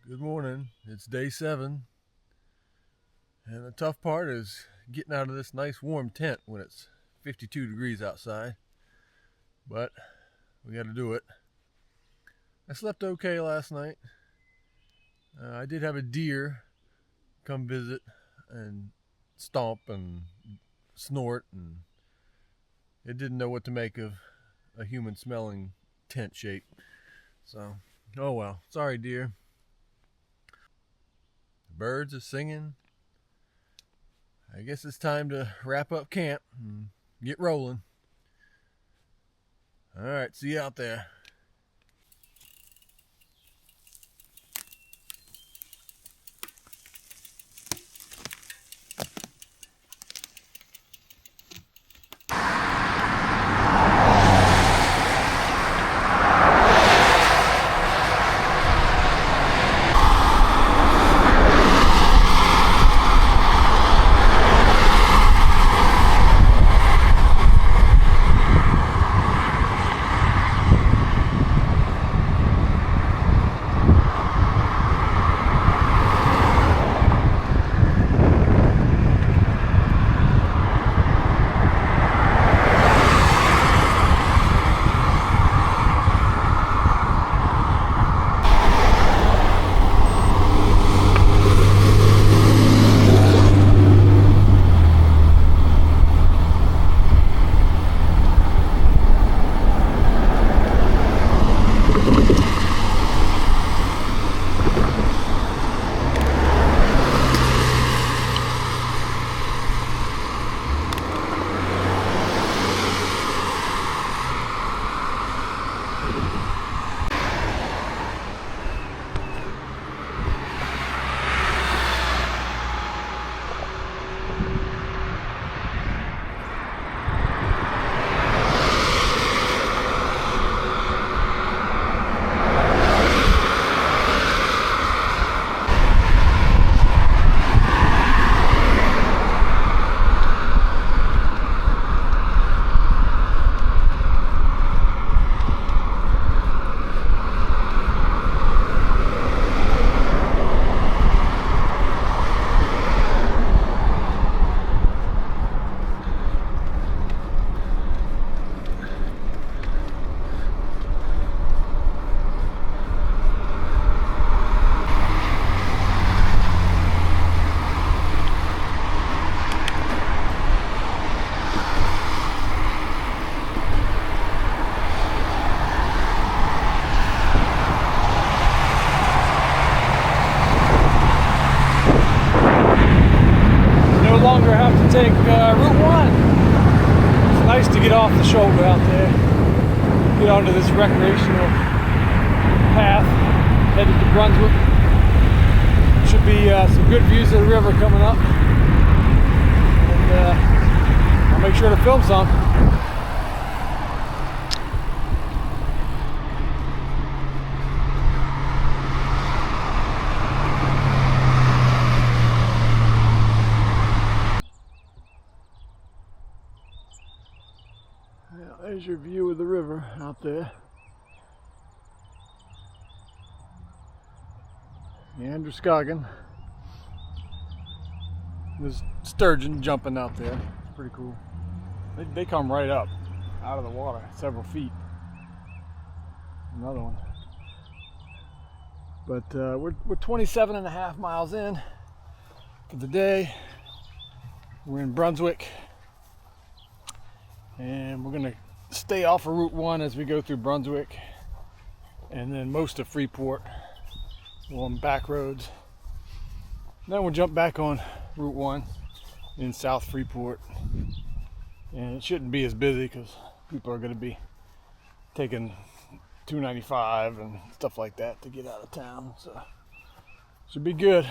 Good morning. It's day 7, and the tough part is getting out of this nice warm tent when it's 52 degrees outside, but we got to do it. I slept okay last night. I did have a deer come visit and stomp and snort, and it didn't know what to make of a human smelling tent shape. So, oh well. Sorry, deer. The birds are singing. I guess it's time to wrap up camp and get rolling. All right, see you out there. Take Route 1. It's nice to get off the shoulder out there, get onto this recreational path headed to Brunswick. Should be some good views of the river coming up, and I'll make sure to film some. There's your view of the river out there. Damariscotta. There's sturgeon jumping out there. It's pretty cool. They come right up out of the water, several feet. Another one. But we're 27 and a half miles in for the day. We're in Brunswick, and we're gonna stay off of Route 1 as we go through Brunswick, and then most of Freeport on back roads. Then we'll jump back on Route 1 in South Freeport, and it shouldn't be as busy because people are going to be taking 295 and stuff like that to get out of town, so should be good.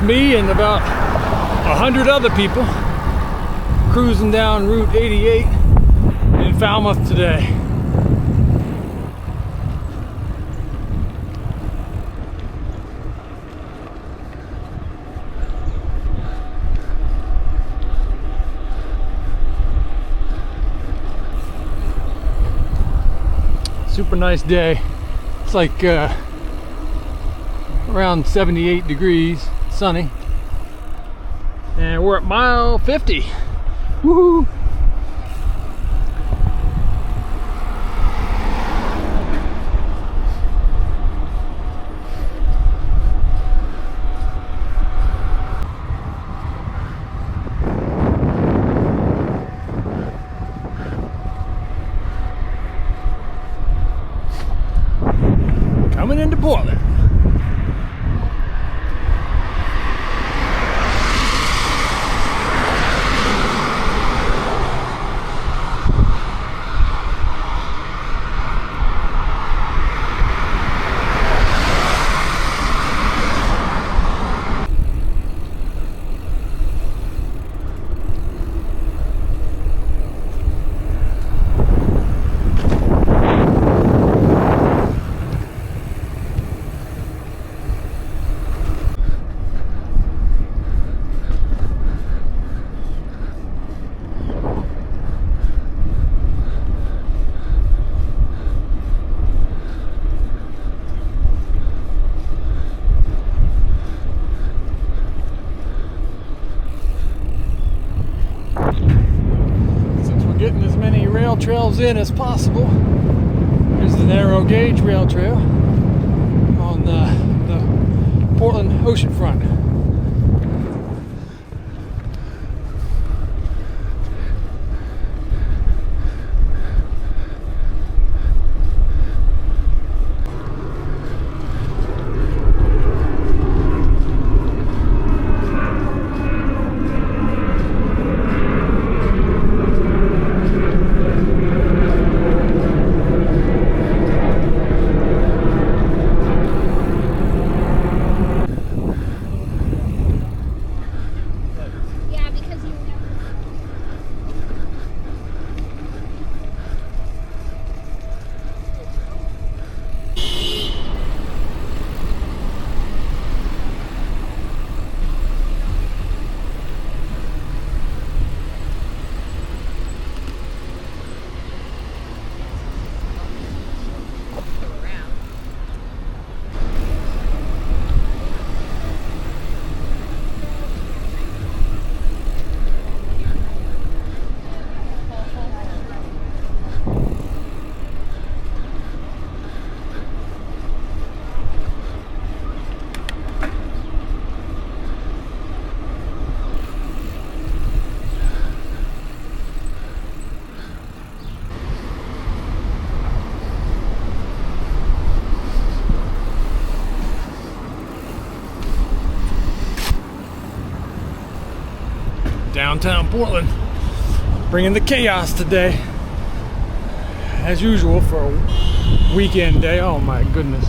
me and about 100 other people cruising down Route 88 in Falmouth today. Super nice day. It's like around 78 degrees, sunny. And we're at mile 50. Woohoo! Coming into Portland. Getting as many rail trails in as possible. Here's the narrow gauge rail trail on the Portland oceanfront. Downtown Portland, bringing the chaos today, as usual for a weekend day. Oh my goodness.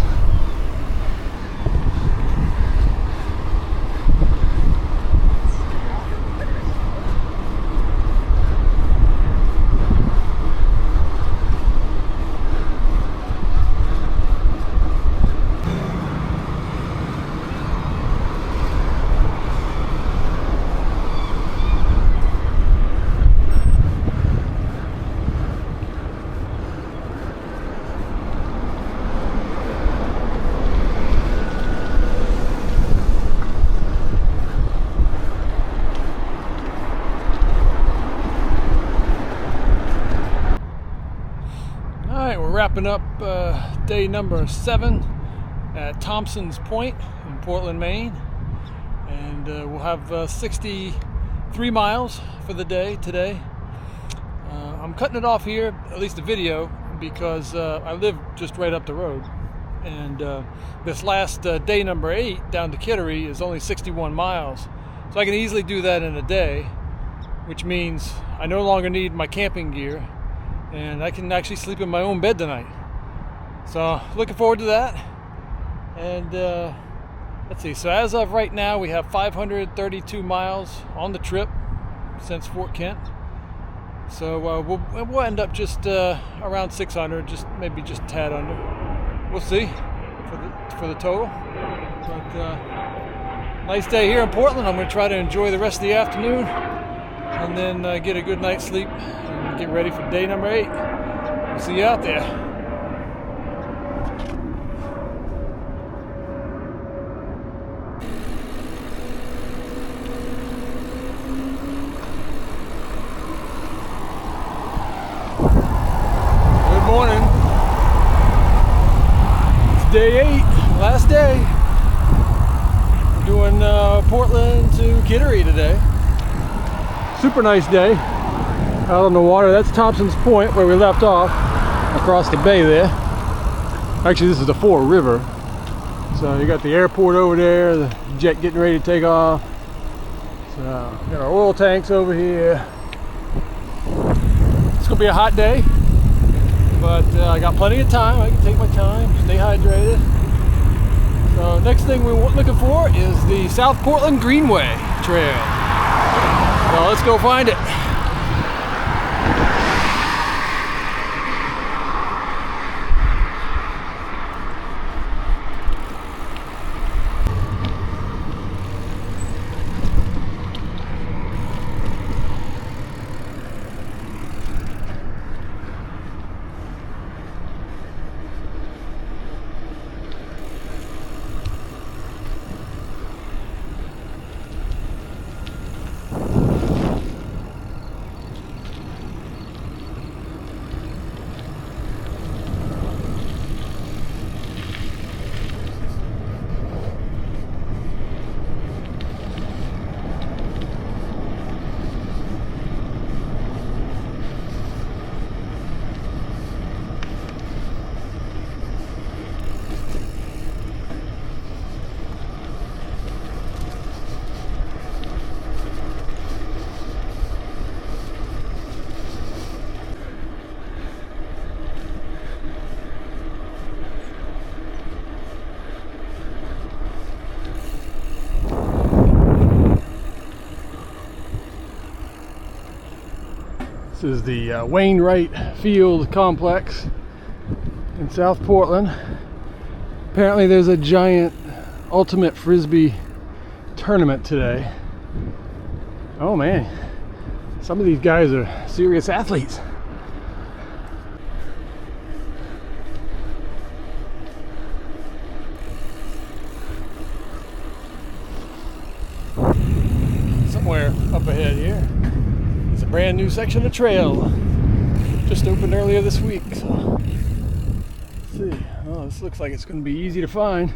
We're wrapping up day number 7 at Thompson's Point in Portland, Maine, and we'll have 63 miles for the day today. I'm cutting it off here, at least the video, because I live just right up the road, and this last day number 8 down to Kittery is only 61 miles, so I can easily do that in a day, which means I no longer need my camping gear, and I can actually sleep in my own bed tonight. So looking forward to that, and Let's see, so as of right now, we have 532 miles on the trip since Fort Kent. So we'll end up just around 600, maybe just a tad under. We'll see for the total. But nice day here in Portland. I'm going to try to enjoy the rest of the afternoon and then get a good night's sleep and get ready for day number 8. We'll see you out there. Morning. It's day 8, last day. We're doing Portland to Kittery today. Super nice day out on the water. That's Thompson's Point where we left off, across the bay there. Actually, this is the Fort River. So you got the airport over there, the jet getting ready to take off. So got our oil tanks over here. It's gonna be a hot day. But I got plenty of time. I can take my time, stay hydrated. So next thing we're looking for is the South Portland Greenway Trail. So let's go find it. This is the Wainwright Field Complex in South Portland. Apparently there's a giant ultimate frisbee tournament today. Oh man, some of these guys are serious athletes. Somewhere up ahead here, it's a brand new section of trail. Just opened earlier this week. So let's see. Oh, this looks like it's going to be easy to find.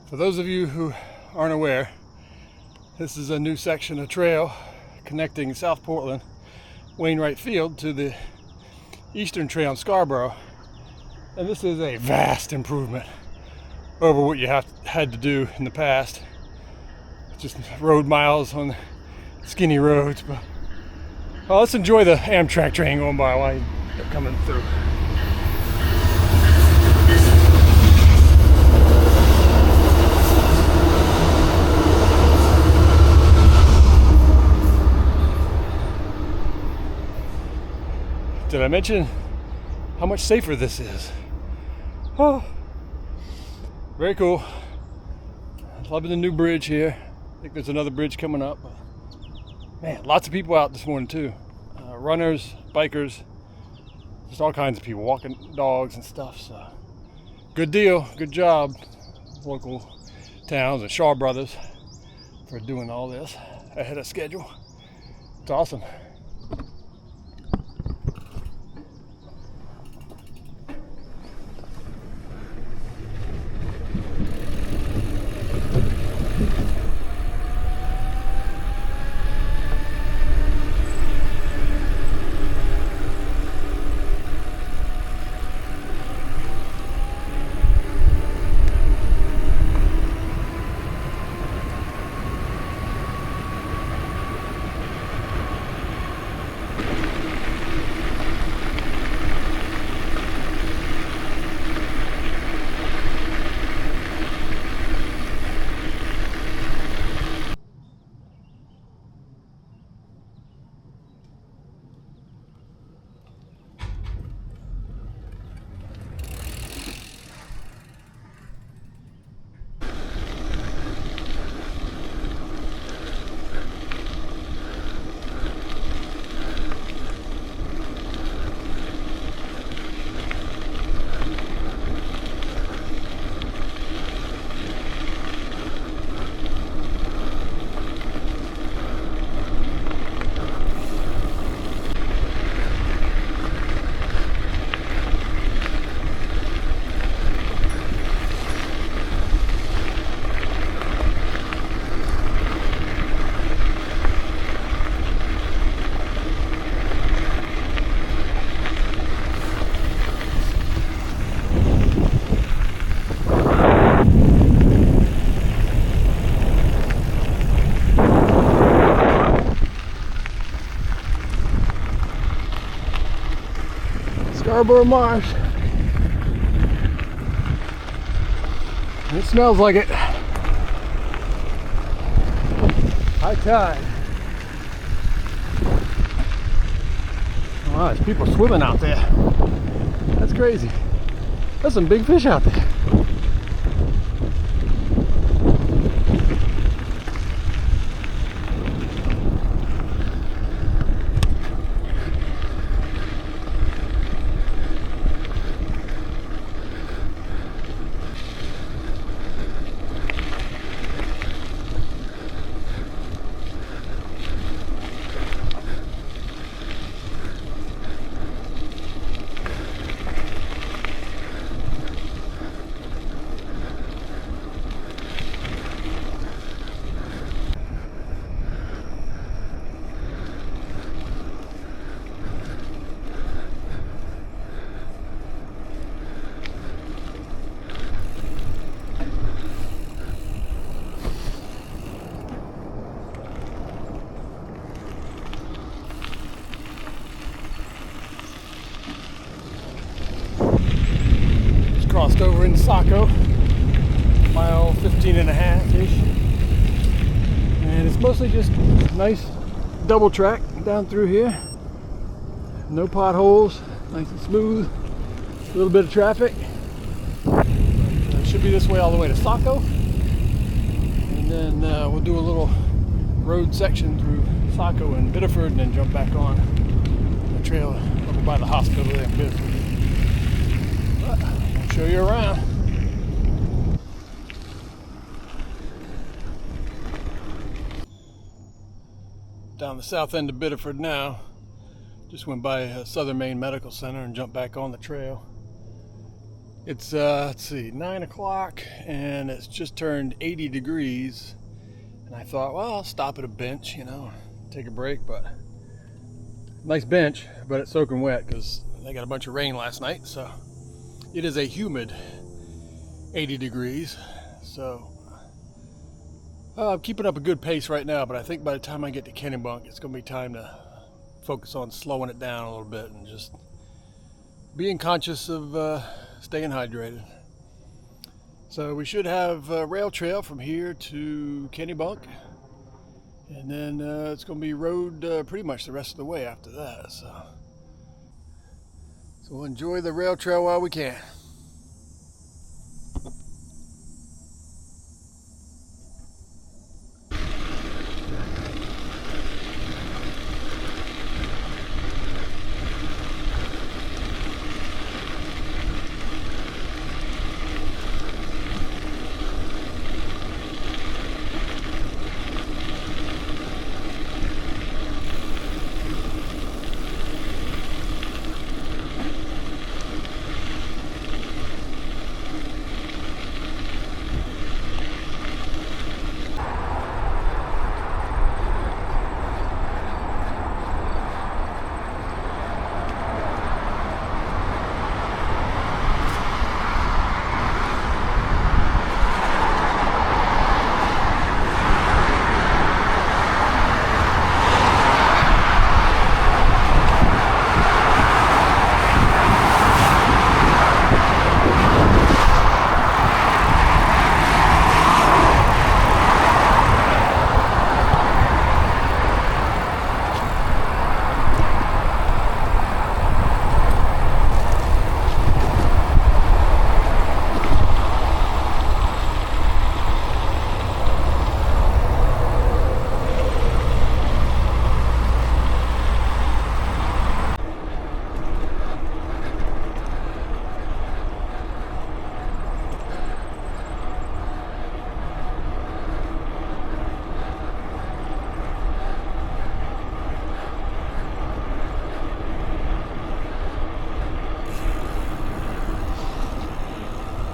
For those of you who aren't aware, this is a new section of trail connecting South Portland, Wainwright Field to the Eastern Trail in Scarborough. And this is a vast improvement over what you had to do in the past. Just road miles on skinny roads. But well, let's enjoy the Amtrak train going by while you're coming through. Did I mention how much safer this is? Oh, very cool. Loving the new bridge here. I think there's another bridge coming up. Man, lots of people out this morning too. Runners, bikers, just all kinds of people walking dogs and stuff. So good deal, good job, local towns and Shaw Brothers for doing all this ahead of schedule. It's awesome. Scarborough Marsh. It smells like it. High tide. Wow, there's people swimming out there. That's crazy. There's some big fish out there. Crossed over into Saco, mile 15 and a half-ish, and it's mostly just nice double track down through here, no potholes, nice and smooth, a little bit of traffic. It should be this way all the way to Saco, and then we'll do a little road section through Saco and Biddeford and then jump back on trailer over by the hospital there in Bisbee. But I'll show you around. Down the south end of Biddeford now. Just went by Southern Maine Medical Center and jumped back on the trail. It's, let's see, 9 o'clock and it's just turned 80 degrees. And I thought, well, I'll stop at a bench, you know, take a break. But nice bench, but it's soaking wet because they got a bunch of rain last night. So it is a humid 80 degrees. So I'm keeping up a good pace right now, but I think by the time I get to Kennebunk, it's going to be time to focus on slowing it down a little bit and just being conscious of staying hydrated. So we should have a rail trail from here to Kennebunk, and then it's going to be road pretty much the rest of the way after that. So we'll enjoy the rail trail while we can.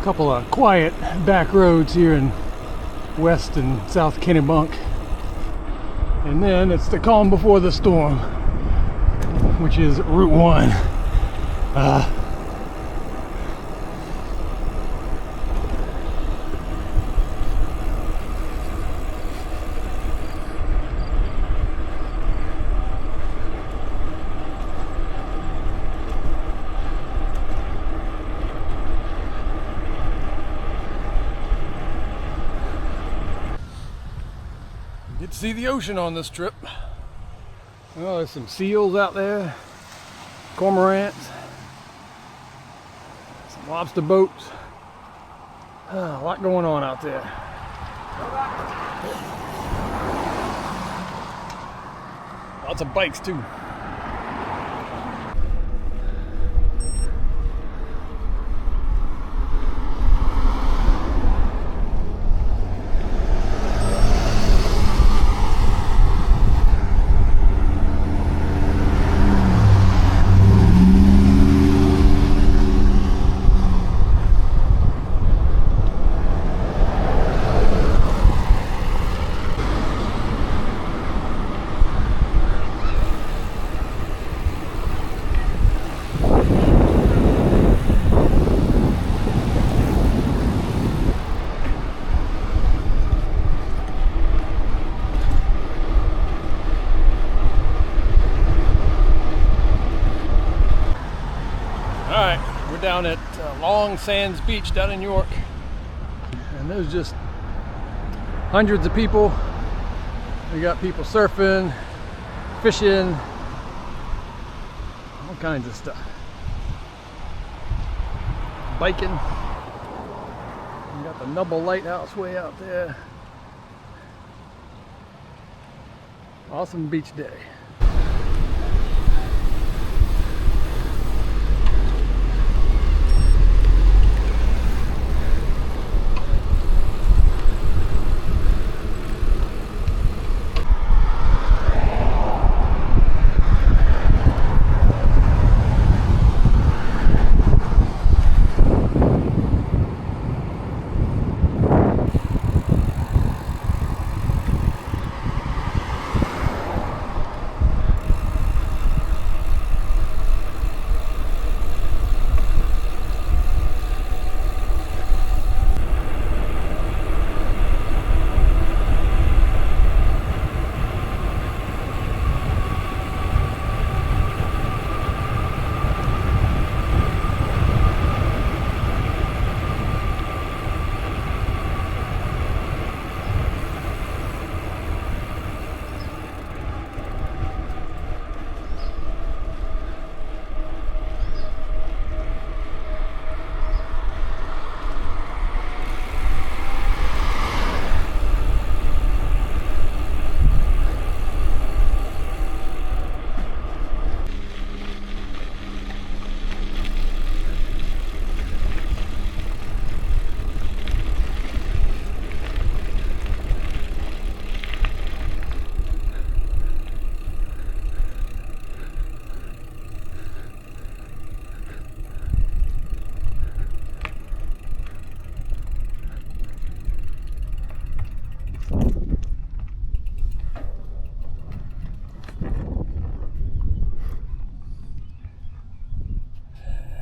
Couple of quiet back roads here in West and South Kennebunk, and then it's the calm before the storm, which is Route 1. Get to see the ocean on this trip. Oh, there's some seals out there, cormorants, some lobster boats. A lot going on out there. Lots of bikes too. Down at Long Sands Beach down in York, and there's just hundreds of people. We got people surfing, fishing, all kinds of stuff, biking. We got the Nubble Lighthouse way out there. Awesome beach day.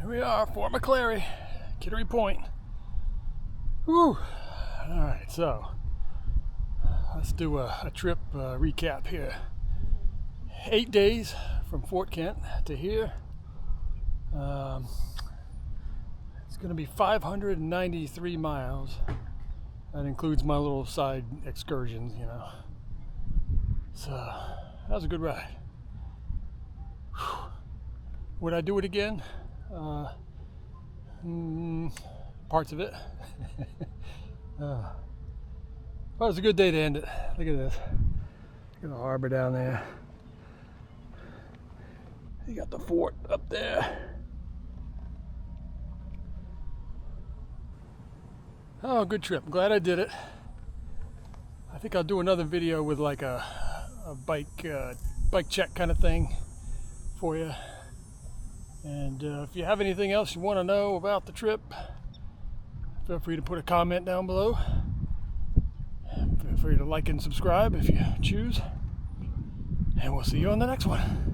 we are, Fort McClary, Kittery Point. Whew. Alright, so let's do a trip recap here. 8 days from Fort Kent to here. It's going to be 593 miles. That includes my little side excursions, you know. So that was a good ride. Whew. Would I do it again? Parts of it. But it was a good day to end it. Look at this. Look at the harbor down there. You got the fort up there. Oh, good trip. I'm glad I did it. I think I'll do another video with like a bike check kind of thing for you. And if you have anything else you want to know about the trip, feel free to put a comment down below. Feel free to like and subscribe if you choose. And we'll see you on the next one.